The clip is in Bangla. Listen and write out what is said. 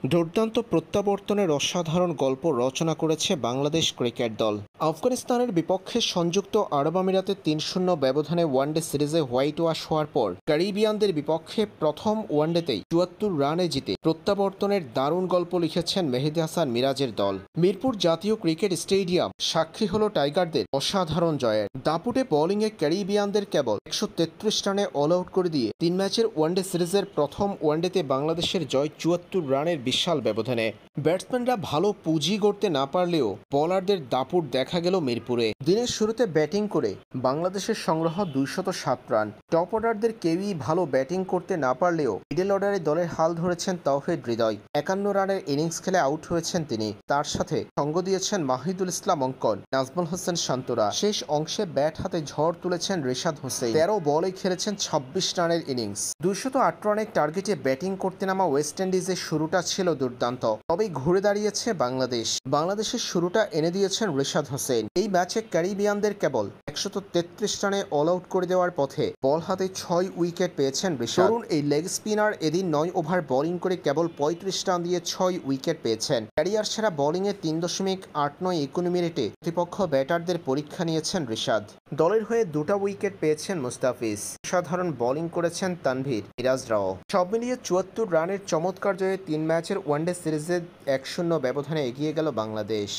দুর্দান্ত প্রত্যাবর্তনের অসাধারণ গল্প রচনা করেছে বাংলাদেশ ক্রিকেট দল। আফগানিস্তানের বিপক্ষে সংযুক্ত আরব আমিরাতে ৩-০ ব্যবধানে ওয়ানডে সিরিজে হোয়াইট ওয়াশ হওয়ার পর ক্যারিবিয়ানদের বিপক্ষে প্রথম ওয়ানডেতেই ৭৪ রানে জিতে প্রত্যাবর্তনের দারুণ গল্প লিখেছেন মেহেদী হাসান মিরাজের দল। মিরপুর জাতীয় ক্রিকেট স্টেডিয়াম সাক্ষী হল টাইগারদের অসাধারণ জয়ের। দাপুটে বোলিংয়ে ক্যারিবিয়ানদের কেবল ১৩৩ রানে অল আউট করে দিয়ে ৩ ম্যাচের ওয়ানডে সিরিজের প্রথম ওয়ানডেতে বাংলাদেশের জয় ৭৪ রানের বিশাল ব্যবধানে। ব্যাটসম্যানরা ভালো পুঁজি গড়তে না পারলেও বোলারদের দাপুট দেখা গেল মিরপুরে। দিনের শুরুতে ব্যাটিং করে বাংলাদেশের সংগ্রহ ২০৭ রান। টপ অর্ডারদের কেউই ভালো ব্যাটিং করতে না পারলেও মিডল অর্ডারে দলের হাল ধরেছেন তাওহিদ হৃদয়। ৫১ রানের ইনিংস খেলে আউট হয়েছেন তিনি। তার সাথে সঙ্গ দিয়েছেন মাহিদুল ইসলাম অঙ্কন, নাজমুল হোসেন শান্তরা। শেষ অংশে ব্যাট হাতে ঝড় তুলেছেন রিশাদ হোসেন। ১৩ বলে খেলেছেন ২৬ রানের ইনিংস। ২০৮ রানের টার্গেটে ব্যাটিং করতে নামা ওয়েস্ট ইন্ডিজের শুরুটা ছিল দুর্দান্ত, তবেই ঘুরে দাঁড়িয়েছে বাংলাদেশের শুরুটা এনে দিয়েছেন রিশাদ হোসেন। এই ম্যাচে ক্যারিবিয়ানদের কেবল ১৩৩ রানে অল আউট করে দেওয়ার পথে বল হাতে ৬ উইকেট পেয়েছেন রিশাদ। তরুণ এই লেগ স্পিনার এদিন ৯ ওভার বোলিং করে কেবল ৩৫ রান দিয়ে ৬ উইকেট পেয়েছেন। ক্যারিয়ার সেরা বোলিংয়ে ৩.৮৯ ইকোনমি রেটে প্রতিপক্ষ ব্যাটারদের পরীক্ষা নিয়েছেন রিশাদ। দলের হয়ে ২টা উইকেট পেয়েছেন মুস্তাফিজ। সাধারণ বোলিং করেছেন তানভীর, মিরাজরাও। সব মিলিয়ে ৭৪ রানের চমৎকার জয়ে ৩ ম্যাচের ওয়ানডে সিরিজে ১-০ ব্যবধানে এগিয়ে গেল বাংলাদেশ।